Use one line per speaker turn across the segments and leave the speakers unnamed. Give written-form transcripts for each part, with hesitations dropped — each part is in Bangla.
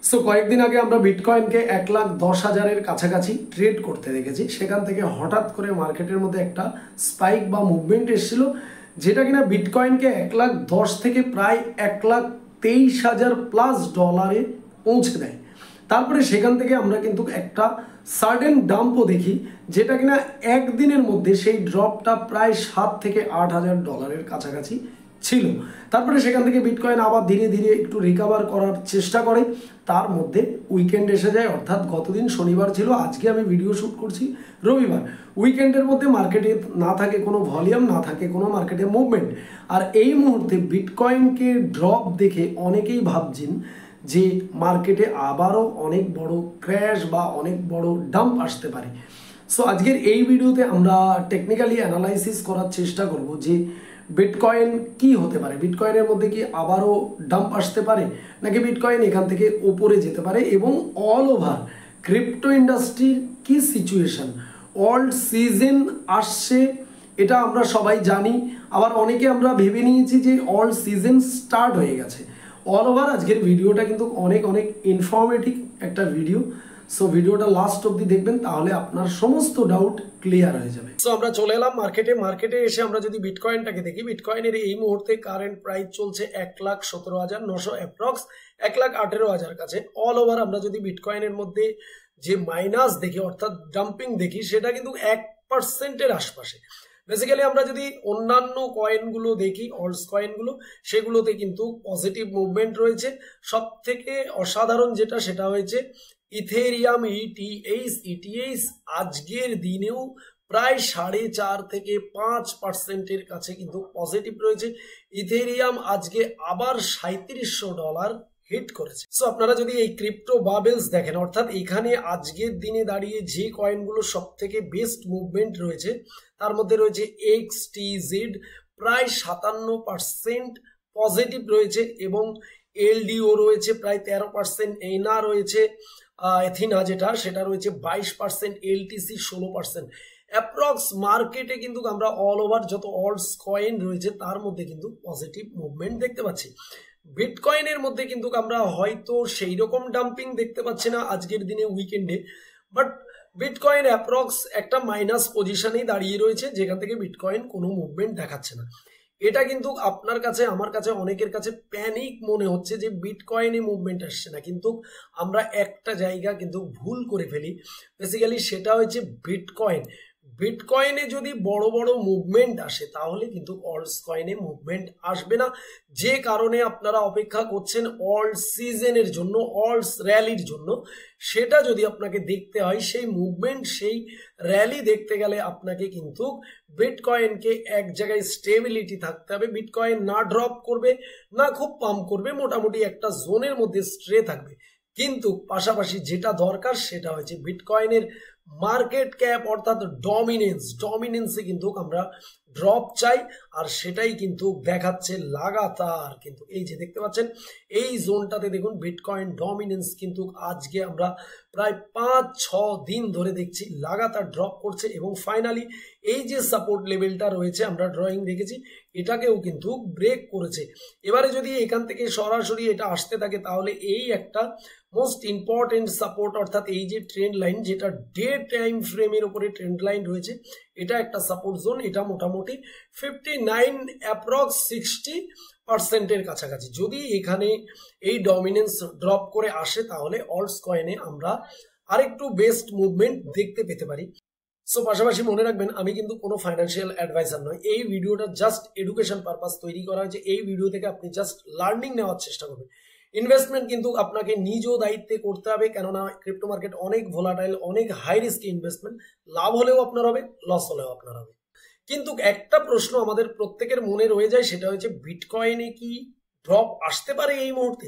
সো কয়েকদিন আগে আমরা বিটকয়েনকে 1,10,000-এর কাছাকাছি ট্রেড করতে দেখেছি। সেখান থেকে হঠাৎ করে মার্কেটের মধ্যে একটা স্পাইক বা মুভমেন্ট এসেছিল, যেটা কিনা বিটকয়েনকে 1,10,000 থেকে প্রায় 1,23,000 প্লাস ডলারে পৌঁছে দেয়। তারপরে সেখান থেকে আমরা কিন্তু একটা সাডেন ডাম্পও দেখি, যেটা কিনা একদিনের মধ্যে সেই ড্রপটা প্রায় 7 থেকে 8,000 ডলারের কাছাকাছি ছিল। তারপরে সেখান থেকে বিটকয়েন আবার ধীরে ধীরে একটু রিকভার করার চেষ্টা করে। তার মধ্যে উইকেন্ড এসে যায়, অর্থাৎ গতদিন শনিবার ছিল, আজকে আমি ভিডিও শ্যুট করছি রবিবার। উইকেন্ডের মধ্যে মার্কেটে না থাকে কোনো ভলিউম, না থাকে কোনো মার্কেটে মুভমেন্ট। আর এই মুহূর্তে বিটকয়েনকে ড্রপ দেখে অনেকেই ভাবছেন যে মার্কেটে আবারও অনেক বড় ক্র্যাশ বা অনেক বড় ডাম্প আসতে পারে। সো আজকের এই ভিডিওতে আমরা টেকনিক্যালি অ্যানালাইসিস করার চেষ্টা করব যে বিটকয়েন কি হতে পারে, বিটকয়েনের মধ্যে কি আবারও ডাম্প আসতে পারে, নাকি বিটকয়েন এখান থেকে ওপরে যেতে পারে, এবং অল ওভার ক্রিপ্টো ইন্ডাস্ট্রির কি সিচুয়েশন। অল্ড সিজন আসছে, এটা আমরা সবাই জানি। আবার অনেকে আমরা ভেবে নিয়েছি যে অল্ড সিজন স্টার্ট হয়ে গেছে। অল ওভার আজকের ভিডিওটা কিন্তু অনেক অনেক ইনফরমেটিভ একটা ভিডিও। সো ভিডিওটা লাস্ট অবধি দেখবেন, তাহলে আপনার সমস্ত ডাউট ক্লিয়ার হয়ে যাবে। সো আমরা চলে এলাম মার্কেটে এসে আমরা যদি বিটকয়েনটাকে দেখি, বিটকয়েনের এই মুহূর্তে কারেন্ট প্রাইস চলছে 1,17,900 অ্যাপ্রক্স 1,18,000 কাছে। অল ওভার আমরা যদি বিটকয়েনের মধ্যে যে মাইনাস দেখি, অর্থাৎ ডাম্পিং দেখি, সেটা কিন্তু 1%-এর আশপাশে। বেসিক্যালি আমরা যদি অন্যান্য কয়েনগুলো দেখি, অল্টস কয়েনগুলো, সেগুলোতে কিন্তু পজিটিভ মুভমেন্ট রয়েছে। সব থেকে অসাধারণ যেটা, সেটা হয়েছে ইথেরিয়াম ইটিএইচ আজকের দিনেও প্রায় 4.5 থেকে 5%-এর কাছে কিন্তু পজিটিভ রয়েছে। ইথেরিয়াম আজকে আবার $3700 হিট করেছে। সো আপনারা যদি এই ক্রিপ্টো বাবেলস দেখেন, অর্থাৎ এখানে আজকের দিনে দাঁড়িয়ে যে কয়েনগুলো সব থেকে বেস্ট মুভমেন্ট রয়েছে, তার মধ্যে রয়েছে XTZ প্রায় 57% পজিটিভ রয়েছে, এবং এলডিও রয়েছে প্রায় 13%, এনা রয়েছে এথিনা সেটা রয়েছে 22%, এলটিসি 16%। অ্যাপ্রক্স মার্কেটে কিন্তু আমরা অল ওভার যত অল্টস কয়েন রয়েছে তার মধ্যে কিন্তু পজিটিভ মুভমেন্ট দেখতে পাচ্ছি। বিটকয়েনের মধ্যে কিন্তু আমরা হয়তো সেই রকম ডাম্পিং দেখতে পাচ্ছি না আজকের দিনে উইকেন্ডে, বাট বিটকয়েন অ্যাপ্রক্স একটা মাইনাস পজিশনেই দাঁড়িয়ে রয়েছে, যেখান থেকে বিটকয়েন কোনো মুভমেন্ট দেখাচ্ছে না। এটা কিন্তু আপনার কাছে, আমার কাছে, অনেকের কাছে প্যানিক মনে হচ্ছে যে বিটকয়েনে মুভমেন্ট আসছে না, কিন্তু আমরা একটা জায়গা কিন্তু ভুল করে ফেলি। বেসিক্যালি সেটা হচ্ছে বিটকয়েনে যদি বড় বড় মুভমেন্ট আসে, তাহলে কিন্তু অল্টস কয়েনে মুভমেন্ট আসবে না। যে কারণে আপনারা অপেক্ষা করছেন অল্ট সিজনের জন্য, অল্টস র্যালির জন্য, সেটা যদি আপনাকে দেখতে হয়, সেই মুভমেন্ট, সেই র্যালি দেখতে গেলে আপনাকে কিন্তু বিটকয়েনকে এক জায়গায় স্টেবিলিটি থাকতে হবে। বিটকয়েন না ড্রপ করবে, না খুব পাম্প করবে, মোটামুটি একটা জোনের মধ্যে স্ট্রে থাকবে। কিন্তু পাশাপাশি যেটা দরকার সেটা হচ্ছে বিটকয়েনের মার্কেট ক্যাপ, অর্থাৎ ডমিনেন্সে কিন্তু আমরা ড্রপ চাই, আর সেটাই কিন্তু দেখাচ্ছে লাগাতার। কিন্তু এই যে দেখতে পাচ্ছেন এই জোনটাতে দেখুন বিটকয়েন ডমিনেন্স কিন্তু আজকে আমরা প্রায় 5-6 দিন ধরে দেখছি লাগাতার ড্রপ করছে, এবং ফাইনালি এই যে সাপোর্ট লেভেলটা রয়েছে আমরা ড্রয়িং দেখেছি, এটাকেও কিন্তু ব্রেক করেছে। এবারে যদি এখান থেকে সরাসরি এটা আসতে থাকে, তাহলে এই একটা মোস্ট ইম্পর্টেন্ট সাপোর্ট, অর্থাৎ এই যে ট্রেন্ড লাইন, যেটা ডে টাইম ফ্রেমের উপরে ট্রেন্ড লাইন রয়েছে, এটা একটা সাপোর্ট জোন। এটা মোটামুটি 59 অ্যাপ্রক্স 60%-এর কাছাকাছি। যদি এখানে এই ডমিনেন্স ড্রপ করে আসে, তাহলে অল্টস কয়েনে আমরা আরেকটু বেস্ট মুভমেন্ট দেখতে পেতে পারি। সো পাশাপাশি মনে রাখবেন, আমি কিন্তু কোনো ফাইন্যান্সিয়াল অ্যাডভাইজার নয়। এই ভিডিওটা জাস্ট এডুকেশন পারপাস তৈরি করা হয়েছে। এই ভিডিও থেকে আপনি জাস্ট লার্নিং নেওয়ার চেষ্টা করবেন। ইনভেস্টমেন্ট কিন্তু আপনাকে নিজ দায়িত্বে করতে হবে, কেননা ক্রিপ্টো মার্কেট অনেক ভোলাটাইল, অনেক হাই রিস্কি ইনভেস্টমেন্ট। লাভ হলেও আপনার হবে, লস হলেও আপনার হবে। কিন্তু একটা প্রশ্ন আমাদের প্রত্যেকের মনে রয়ে যায়, সেটা হচ্ছে বিটকয়েনে কি ড্রপ আসতে পারে এই মুহূর্তে?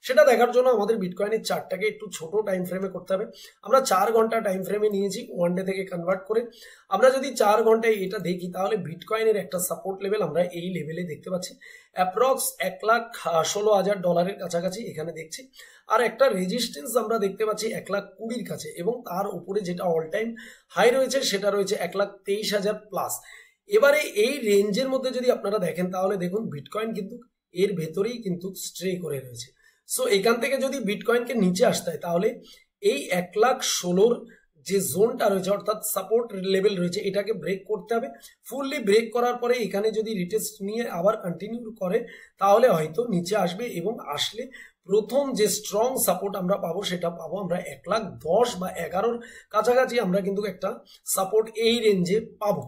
সেটা দেখার জন্য আমাদের বিটকয়েনের চার্টটাকে একটু ছোট টাইম ফ্রেমে করতে হবে। আমরা 4 ঘন্টা টাইম ফ্রেমে নিয়েছি, ওয়ান ডে থেকে কনভার্ট করে। আমরা যদি 4 ঘন্টায় এটা দেখি, তাহলে বিটকয়েনের একটা সাপোর্ট লেভেল আমরা এই লেভেলে দেখতে পাচ্ছি, অ্যাপ্রক্স $1,16,000 কাছাকাছি এখানে দেখছি। আর একটা রেজিস্ট্যান্স আমরা দেখতে পাচ্ছি 1,20,000 কাছে, এবং তার উপরে যেটা অল টাইম হাই রয়েছে সেটা রয়েছে 1,23,000 প্লাস। এবারে এই রেঞ্জের মধ্যে যদি আপনারা দেখেন, তাহলে দেখুন বিটকয়েন কিন্তু এর ভেতরেই কিন্তু স্ট্রে করে রয়েছে। সো এখান থেকে যদি বিটকয়েনকে নিচে আসতে হয় তাহলে এই 1,16,000 যে জোনটা রয়েছে অর্থাৎ সাপোর্ট লেভেল রয়েছে এটাকে ব্রেক করতে হবে। ফুললি ব্রেক করার পরে এখানে যদি রিটেস্ট নিয়ে আবার কন্টিনিউ করে তাহলে হয়তো নিচে আসবে, এবং আসলে প্রথম যে স্ট্রং সাপোর্ট আমরা পাবো সেটা পাবো আমরা 1,10,000 বা 11 কাছাকাছি আমরা কিন্তু একটা সাপোর্ট এই রেঞ্জে পাবো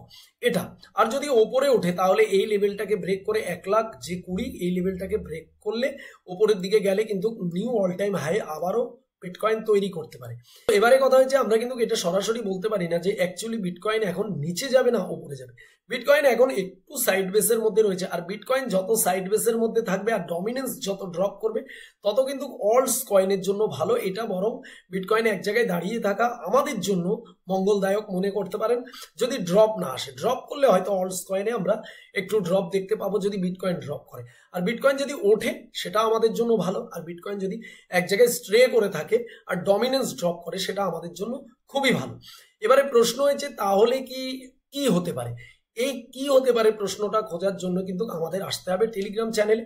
এটা। আর যদি ওপরে ওঠে তাহলে এই লেভেলটাকে ব্রেক করে 1,20,000 এই লেভেলটাকে ব্রেক করলে ওপরের দিকে গেলে কিন্তু নিউ অল টাইম হাই আবারও বিটকয়েন তৈরি করতে পারে। তো এবারে কথা হচ্ছে আমরা কিন্তু এটা সরাসরি বলতে পারি না যে অ্যাকচুয়ালি বিটকয়েন এখন নিচে যাবে না উপরে যাবে। বিটকয়েন এখন একটু সাইড বেসের মধ্যে রয়েছে, আর বিটকয়েন যত সাইড বেসের মধ্যে থাকবে আর ডমিনেন্স যত ড্রপ করবে তত কিন্তু অলস কয়েনের জন্য ভালো। এটা বরং বিটকয়েন এক জায়গায় দাঁড়িয়ে থাকা আমাদের জন্য মঙ্গলদায়ক মনে করতে পারেন যদি ড্রপ না আসে। ড্রপ করলে হয়তো অলস কয়েনে আমরা একটু ড্রপ দেখতে পাবো যদি বিটকয়েন ড্রপ করে, আর বিটকয়েন যদি ওঠে সেটা আমাদের জন্য ভালো। আর বিটকয়েন যদি এক জায়গায় স্ট্রে করে থাকে আর ডমিনেন্স ড্রপ করে সেটা আমাদের জন্য খুবই ভালো। এবারে প্রশ্ন হয়েছে তাহলে কি হতে পারে, এই কি হতে পারে প্রশ্নটা খোঁজার জন্য কিন্তু আমাদের আসতে হবে টেলিগ্রাম চ্যানেলে।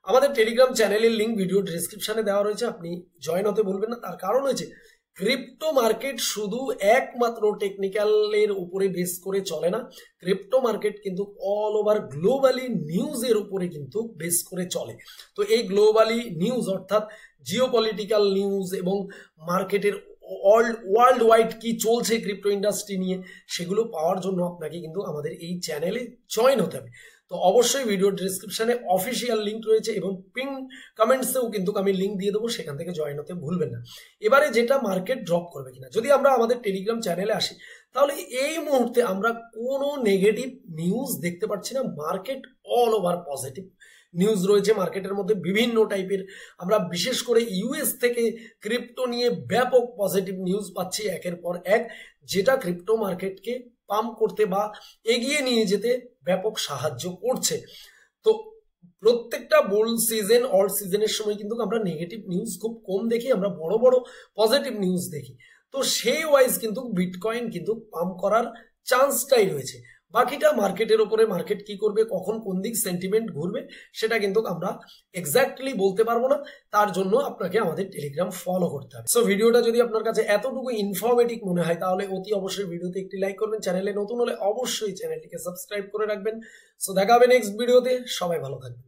আমাদের টেলিগ্রাম চ্যানেলের লিঙ্ক ভিডিও ডেসক্রিপশনে দেওয়া রয়েছে, আপনি জয়েন হতে বলবেন না। তার কারণ হয়েছে ক্রিপ্টো মার্কেট শুধু একমাত্র টেকনিক্যালের উপরে বেস করে চলে না, ক্রিপ্টো মার্কেট কিন্তু অল ওভার গ্লোবালি নিউজের উপরে কিন্তু বেস করে চলে। তো এই গ্লোবালি নিউজ অর্থাৎ জিওপলিটিক্যাল নিউজ এবং মার্কেটের ওয়ার্ল্ড ওয়াইড কি চলছে ক্রিপ্টো ইন্ডাস্ট্রি নিয়ে সেগুলো পাওয়ার জন্য আপনাকে কিন্তু আমাদের এই চ্যানেলে জয়েন হতে হবে। তো অবশ্যই ভিডিও ডেসক্রিপশনে অফিসিয়াল লিঙ্ক রয়েছে এবং পিন কমেন্টসেও কিন্তু আমি লিঙ্ক দিয়ে দেবো, সেখান থেকে জয়েন হতে ভুলবেন না। এবারে যেটা মার্কেট ড্রপ করবে কিনা, যদি আমরা আমাদের টেলিগ্রাম চ্যানেলে আসি তাহলে এই মুহূর্তে আমরা কোনো নেগেটিভ নিউজ দেখতে পাচ্ছি না। Market all over positive news রয়েছে মার্কেটের মধ্যে বিভিন্ন টাইপের। আমরা বিশেষ করে ইউএস থেকে ক্রিপ্টো নিয়ে ব্যাপক পজিটিভ নিউজ পাচ্ছি একের পর এক, যেটা ক্রিপ্টো মার্কেটকে পাম্প করতে বা এগিয়ে নিয়ে যেতে ব্যাপক সাহায্য করছে। তো প্রত্যেকটা বুল সিজন অল সিজনের সময় কিন্তু আমরা নেগেটিভ নিউজ খুব কম দেখি, আমরা বড় বড় পজিটিভ নিউজ দেখি। তো সেই ওয়াইজ কিন্তু বিটকয়েন কিন্তু পাম্প করার চান্সটাই রয়েছে। বাকিটা মার্কেটের উপরে, মার্কেট কি করবে, কখন কোন দিক সেন্টিমেন্ট ঘুরবে সেটা কিন্তু আমরা এক্স্যাক্টলি বলতে পারবো না। তার জন্য আপনাকে আমাদের টেলিগ্রাম ফলো করতে হবে। সো ভিডিওটা যদি আপনার কাছে এতটুকু ইনফরমেটিভ মনে হয় তাহলে অতি অবশ্যই ভিডিওতে একটি লাইক করবেন, চ্যানেলে নতুন হলে অবশ্যই চ্যানেলটিকে সাবস্ক্রাইব করে রাখবেন। সো দেখা হবে নেক্সট ভিডিওতে, সবাই ভালো থাকবেন।